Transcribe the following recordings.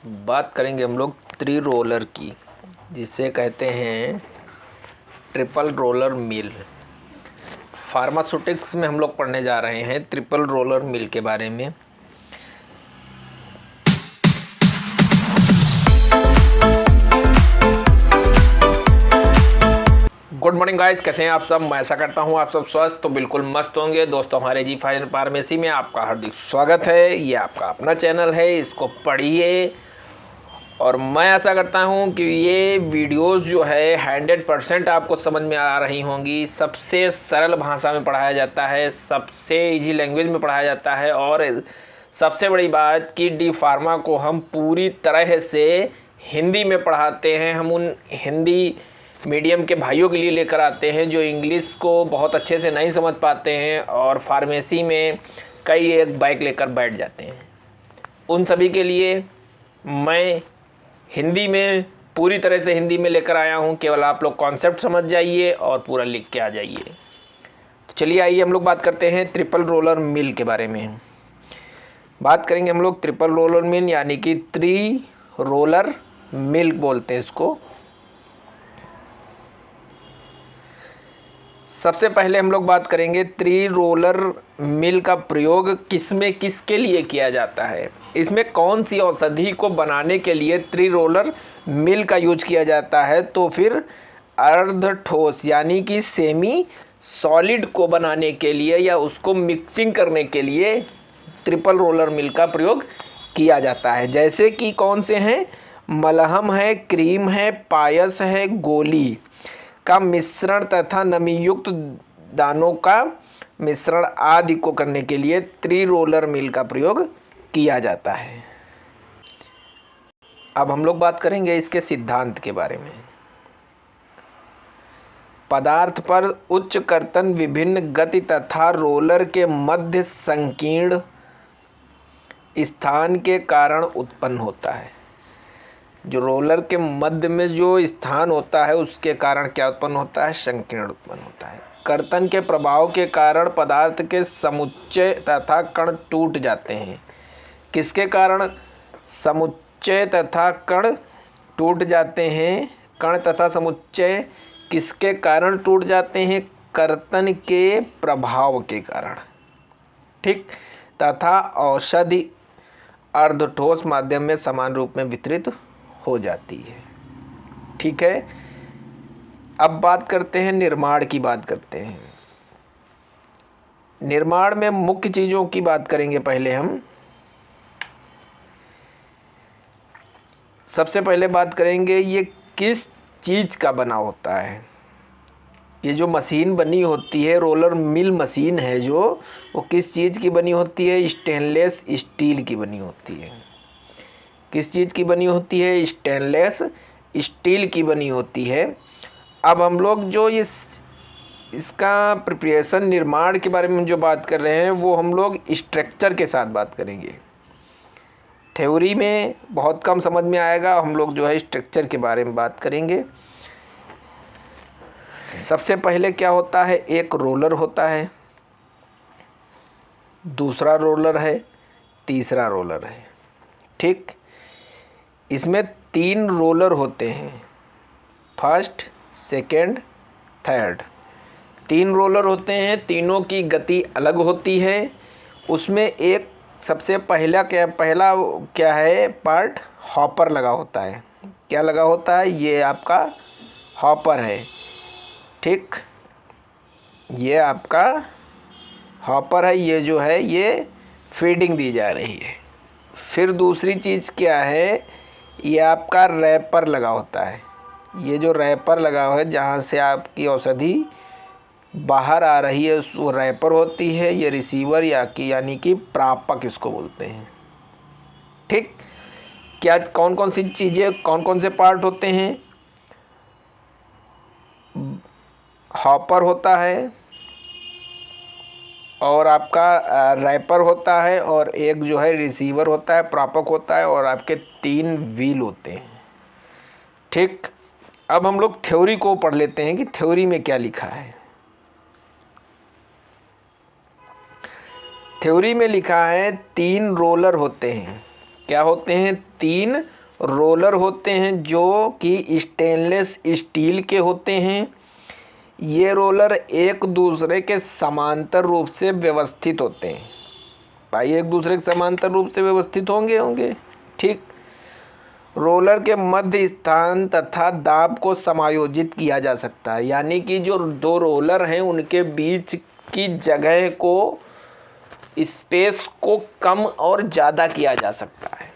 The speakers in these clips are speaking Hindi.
बात करेंगे हम लोग ट्री रोलर की, जिसे कहते हैं ट्रिपल रोलर मिल। फार्मास्यूटिक्स में हम लोग पढ़ने जा रहे हैं ट्रिपल रोलर मिल के बारे में। गुड मॉर्निंग गाइस, कैसे हैं आप सब। मैं ऐसा करता हूं आप सब स्वस्थ तो बिल्कुल मस्त होंगे। दोस्तों, हमारे जी फार्मेसी में आपका हार्दिक स्वागत है। ये आपका अपना चैनल है, इसको पढ़िए। और मैं ऐसा करता हूं कि ये वीडियोस जो है 100% आपको समझ में आ रही होंगी। सबसे सरल भाषा में पढ़ाया जाता है, सबसे इजी लैंग्वेज में पढ़ाया जाता है। और सबसे बड़ी बात कि डी फार्मा को हम पूरी तरह से हिंदी में पढ़ाते हैं। हम उन हिंदी मीडियम के भाइयों के लिए लेकर आते हैं जो इंग्लिश को बहुत अच्छे से नहीं समझ पाते हैं और फार्मेसी में कई एक बाइक लेकर बैठ जाते हैं। उन सभी के लिए मैं हिंदी में पूरी तरह से हिंदी में लेकर आया हूं। केवल आप लोग कॉन्सेप्ट समझ जाइए और पूरा लिख के आ जाइए। तो चलिए आइए हम लोग बात करते हैं ट्रिपल रोलर मिल के बारे में। बात करेंगे हम लोग ट्रिपल रोलर मिल, यानी कि ट्री रोलर मिल बोलते हैं इसको। सबसे पहले हम लोग बात करेंगे ट्री रोलर मिल का प्रयोग किसमें किसके लिए किया जाता है। इसमें कौन सी औषधि को बनाने के लिए ट्री रोलर मिल का यूज किया जाता है। तो फिर अर्ध ठोस यानी कि सेमी सॉलिड को बनाने के लिए या उसको मिक्सिंग करने के लिए ट्रिपल रोलर मिल का प्रयोग किया जाता है। जैसे कि कौन से हैं, मलहम है, क्रीम है, पायस है, गोली का मिश्रण तथा नमीयुक्त दानों का मिश्रण आदि को करने के लिए ट्री रोलर मिल का प्रयोग किया जाता है। अब हम लोग बात करेंगे इसके सिद्धांत के बारे में। पदार्थ पर उच्च कर्तन विभिन्न गति तथा रोलर के मध्य संकीर्ण स्थान के कारण उत्पन्न होता है। जो रोलर के मध्य में जो स्थान होता है उसके कारण क्या उत्पन्न होता है, संकीर्ण उत्पन्न होता है। कर्तन के प्रभाव के कारण पदार्थ के समुच्चय तथा कण टूट जाते हैं। किसके कारण समुच्चय तथा कण टूट जाते हैं? कण तथा समुच्चय किसके कारण टूट जाते हैं? कर्तन के प्रभाव के कारण, ठीक। तथा औषधि अर्धठोस माध्यम में समान रूप में वितरित हो जाती है, ठीक है। अब बात करते हैं निर्माण की बात करते हैं। निर्माण में मुख्य चीज़ों की बात करेंगे। पहले हम सबसे पहले बात करेंगे ये किस चीज़ का बना होता है। ये जो मशीन बनी होती है, रोलर मिल मशीन है जो, वो किस चीज़ की बनी होती है? स्टेनलेस स्टील की बनी होती है। किस चीज़ की बनी होती है? स्टेनलेस स्टील की बनी होती है। अब हम लोग जो इसका प्रिपरेशन निर्माण के बारे में जो बात कर रहे हैं वो हम लोग स्ट्रक्चर के साथ बात करेंगे। थ्योरी में बहुत कम समझ में आएगा, हम लोग जो है स्ट्रक्चर के बारे में बात करेंगे। सबसे पहले क्या होता है, एक रोलर होता है, दूसरा रोलर है, तीसरा रोलर है, ठीक। इसमें 3 रोलर होते हैं, फर्स्ट, सेकंड, थर्ड। 3 रोलर होते हैं, तीनों की गति अलग होती है। उसमें एक सबसे पहला क्या है पार्ट, हॉपर लगा होता है। क्या लगा होता है? ये आपका हॉपर है, ठीक। ये आपका हॉपर है, ये जो है ये फीडिंग दी जा रही है। फिर दूसरी चीज़ क्या है, ये आपका रैपर लगा होता है। ये जो रैपर लगा हुआ है जहाँ से आपकी औषधि बाहर आ रही है वो रैपर होती है। ये रिसीवर यानी कि प्रापक इसको बोलते हैं, ठीक। क्या कौन कौन सी चीज़ें, कौन कौन से पार्ट होते हैं? हॉपर होता है और आपका रैपर होता है और एक जो है रिसीवर होता है, प्रापक होता है, और आपके 3 व्हील होते हैं, ठीक। अब हम लोग थ्योरी को पढ़ लेते हैं कि थ्योरी में क्या लिखा है। थ्योरी में लिखा है 3 रोलर होते हैं, क्या होते हैं, 3 रोलर होते हैं जो कि स्टेनलेस स्टील के होते हैं। ये रोलर एक दूसरे के समांतर रूप से व्यवस्थित होते हैं। भाई एक दूसरे के समांतर रूप से व्यवस्थित होंगे ठीक। रोलर के मध्य स्थान तथा दाब को समायोजित किया जा सकता है, यानी कि जो 2 रोलर हैं उनके बीच की जगह को, स्पेस को कम और ज़्यादा किया जा सकता है।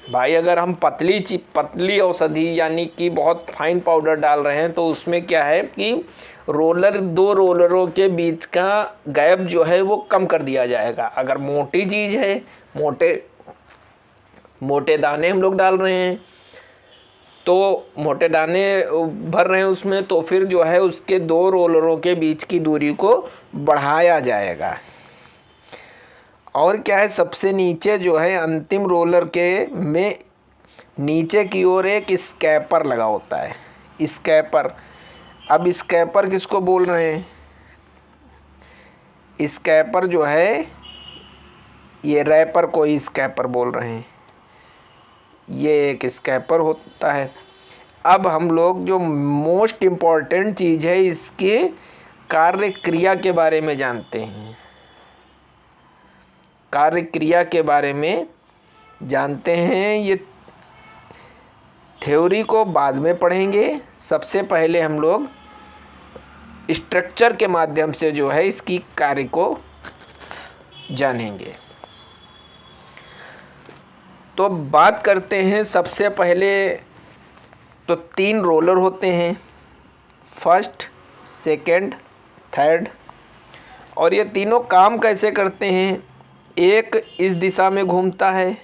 भाई अगर हम पतली औषधि यानी कि बहुत फाइन पाउडर डाल रहे हैं तो उसमें क्या है कि 2 रोलरों के बीच का गैप जो है वो कम कर दिया जाएगा। अगर मोटी चीज़ है, मोटे दाने हम लोग डाल रहे हैं तो मोटे दाने भर रहे हैं उसमें, तो फिर जो है उसके 2 रोलरों के बीच की दूरी को बढ़ाया जाएगा। और क्या है, सबसे नीचे जो है अंतिम रोलर के में नीचे की ओर एक स्कैपर लगा होता है। स्कैपर, अब स्कैपर किसको बोल रहे हैं, स्कैपर जो है ये रैपर को ही स्कैपर बोल रहे हैं, ये एक स्कैपर होता है। अब हम लोग जो मोस्ट इम्पॉर्टेंट चीज़ है इसके कार्य क्रिया के बारे में जानते हैं। कार्य क्रिया के बारे में जानते हैं, ये थ्योरी को बाद में पढ़ेंगे। सबसे पहले हम लोग स्ट्रक्चर के माध्यम से जो है इसकी कार्य को जानेंगे। तो बात करते हैं, सबसे पहले तो 3 रोलर होते हैं, फर्स्ट, सेकंड, थर्ड। और ये तीनों काम कैसे करते हैं, एक इस दिशा में घूमता है,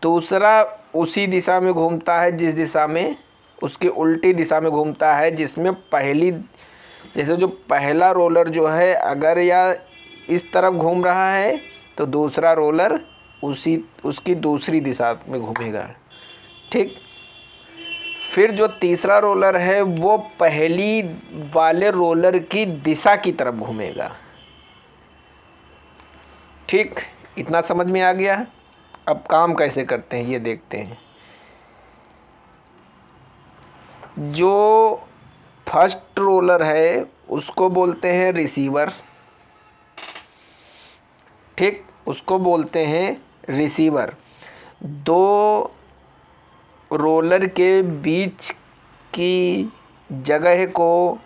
दूसरा उसी दिशा में घूमता है जिस दिशा में, उसकी उल्टी दिशा में घूमता है, जिसमें जैसे जो पहला रोलर जो है अगर या इस तरफ घूम रहा है तो दूसरा रोलर उसकी दूसरी दिशा में घूमेगा, ठीक। फिर जो तीसरा रोलर है वो पहली वाले रोलर की दिशा की तरफ घूमेगा, ठीक। इतना समझ में आ गया। अब काम कैसे करते हैं ये देखते हैं। जो फर्स्ट रोलर है उसको बोलते हैं रिसीवर, ठीक, उसको बोलते हैं रिसीवर। 2 रोलर के बीच की जगह को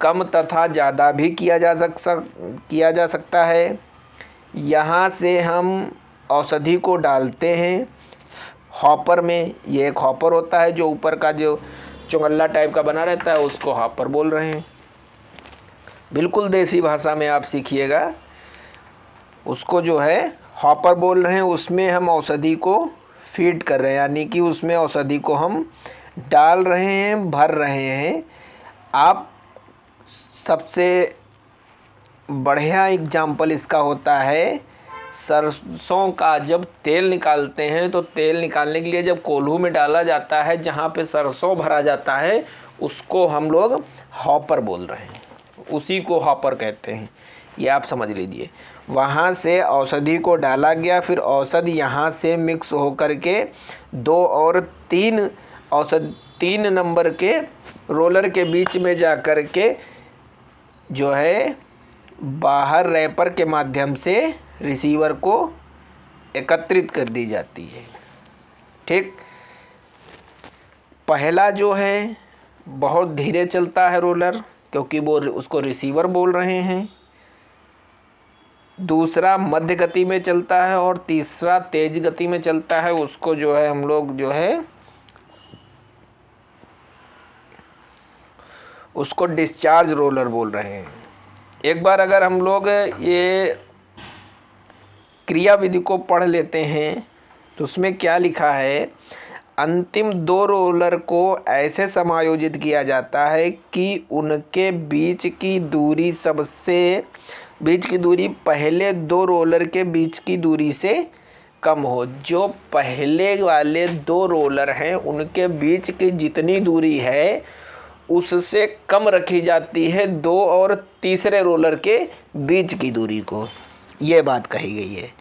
कम तथा ज़्यादा भी किया जा सकता है। यहाँ से हम औषधि को डालते हैं हॉपर में। ये एक हॉपर होता है जो ऊपर का जो चुंगल्ला टाइप का बना रहता है उसको हॉपर बोल रहे हैं। बिल्कुल देसी भाषा में आप सीखिएगा, उसको जो है हॉपर बोल रहे हैं। उसमें हम औषधि को फीड कर रहे हैं, यानी कि उसमें औषधि को हम डाल रहे हैं, भर रहे हैं। आप सबसे बढ़िया एग्जाम्पल इसका होता है सरसों का। जब तेल निकालते हैं तो तेल निकालने के लिए जब कोल्हू में डाला जाता है, जहाँ पे सरसों भरा जाता है उसको हम लोग हॉपर बोल रहे हैं, उसी को हॉपर कहते हैं, ये आप समझ लीजिए। वहाँ से औषधि को डाला गया, फिर औषधि यहाँ से मिक्स होकर के 2 और 3 नंबर के रोलर के बीच में जा कर के जो है बाहर रैपर के माध्यम से रिसीवर को एकत्रित कर दी जाती है, ठीक। पहला जो है बहुत धीरे चलता है रोलर, क्योंकि वो उसको रिसीवर बोल रहे हैं। दूसरा मध्य गति में चलता है और तीसरा तेज गति में चलता है, उसको जो है हम लोग जो है उसको डिस्चार्ज रोलर बोल रहे हैं। एक बार अगर हम लोग ये क्रिया विधि को पढ़ लेते हैं तो उसमें क्या लिखा है, अंतिम 2 रोलर को ऐसे समायोजित किया जाता है कि उनके बीच की दूरी पहले 2 रोलर के बीच की दूरी से कम हो। जो पहले वाले 2 रोलर हैं उनके बीच की जितनी दूरी है उससे कम रखी जाती है 2 और तीसरे रोलर के बीच की दूरी को, ये बात कही गई है।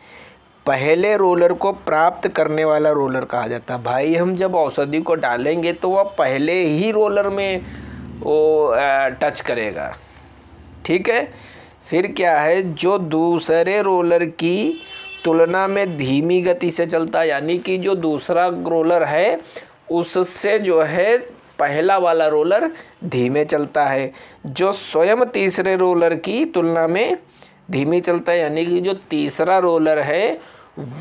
पहले रोलर को प्राप्त करने वाला रोलर कहा जाता है। भाई हम जब औषधि को डालेंगे तो वह पहले ही रोलर में वो टच करेगा, ठीक है। फिर क्या है, जो दूसरे रोलर की तुलना में धीमी गति से चलता है, यानी कि जो दूसरा रोलर है उससे जो है पहला वाला रोलर धीमे चलता है, जो स्वयं तीसरे रोलर की तुलना में धीमी चलता है, यानी कि जो तीसरा रोलर है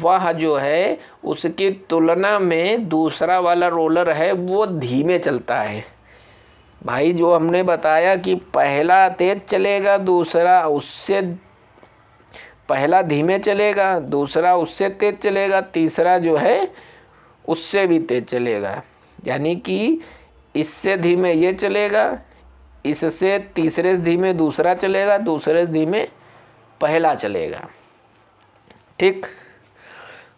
वह जो है उसकी तुलना में दूसरा वाला रोलर है वो धीमे चलता है। भाई जो हमने बताया कि पहला तेज चलेगा, दूसरा उससे, पहला धीमे चलेगा, दूसरा उससे तेज चलेगा, तीसरा जो है उससे भी तेज चलेगा, यानी कि इससे धीमे ये चलेगा, इससे तीसरे से धीमे दूसरा चलेगा, दूसरे से धीमे पहला चलेगा, ठीक।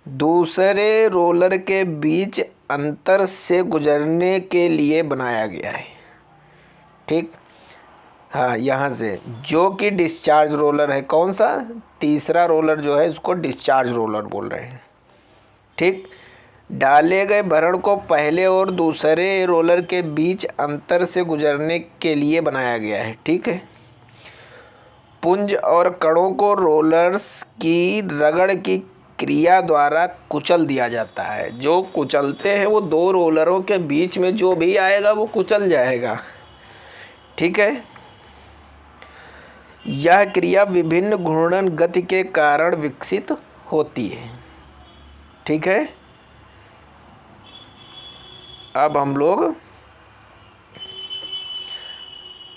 दूसरे रोलर के बीच अंतर से गुजरने के लिए बनाया गया है, ठीक। हाँ, यहाँ से जो कि डिस्चार्ज रोलर है, कौन सा, तीसरा रोलर जो है उसको डिस्चार्ज रोलर बोल रहे हैं, ठीक। डाले गए भरण को पहले और दूसरे रोलर के बीच अंतर से गुजरने के लिए बनाया गया है, ठीक है। पुंज और कणों को रोलर्स की रगड़ की क्रिया द्वारा कुचल दिया जाता है। जो कुचलते हैं वो दो रोलरों के बीच में जो भी आएगा वो कुचल जाएगा, ठीक है। यह क्रिया विभिन्न घूर्णन गति के कारण विकसित होती है, ठीक है। अब हम लोग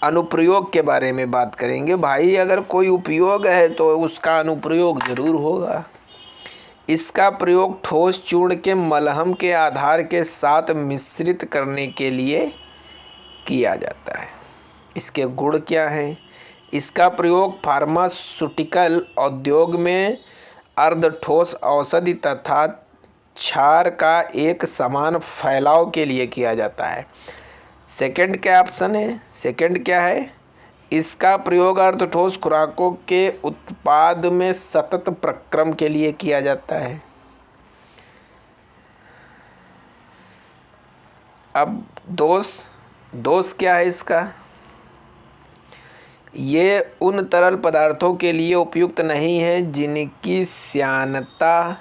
अनुप्रयोग के बारे में बात करेंगे। भाई अगर कोई उपयोग है तो उसका अनुप्रयोग जरूर होगा। इसका प्रयोग ठोस चूर्ण के मलहम के आधार के साथ मिश्रित करने के लिए किया जाता है। इसके गुण क्या हैं? इसका प्रयोग फार्मास्यूटिकल उद्योग में अर्धठोस औषधि तथा क्षार का एक समान फैलाव के लिए किया जाता है। सेकंड क्या ऑप्शन है? सेकंड क्या है? इसका प्रयोग अर्धठोस खुराकों के उत्पाद में सतत प्रक्रम के लिए किया जाता है। अब दोष क्या है इसका? ये उन तरल पदार्थों के लिए उपयुक्त नहीं है जिनकी श्यानता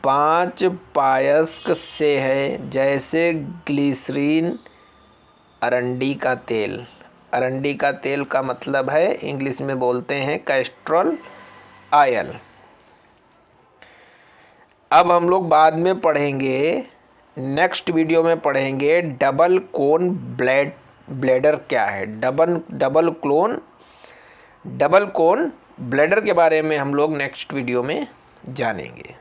5 पायस्क से है, जैसे ग्लिसरीन, अरंडी का तेल। अरंडी का तेल का मतलब है इंग्लिश में बोलते हैं कैस्ट्रोल ऑयल। अब हम लोग बाद में पढ़ेंगे, नेक्स्ट वीडियो में पढ़ेंगे डबल कोन ब्लेडर क्या है। डबल कोन ब्लेडर के बारे में हम लोग नेक्स्ट वीडियो में जानेंगे।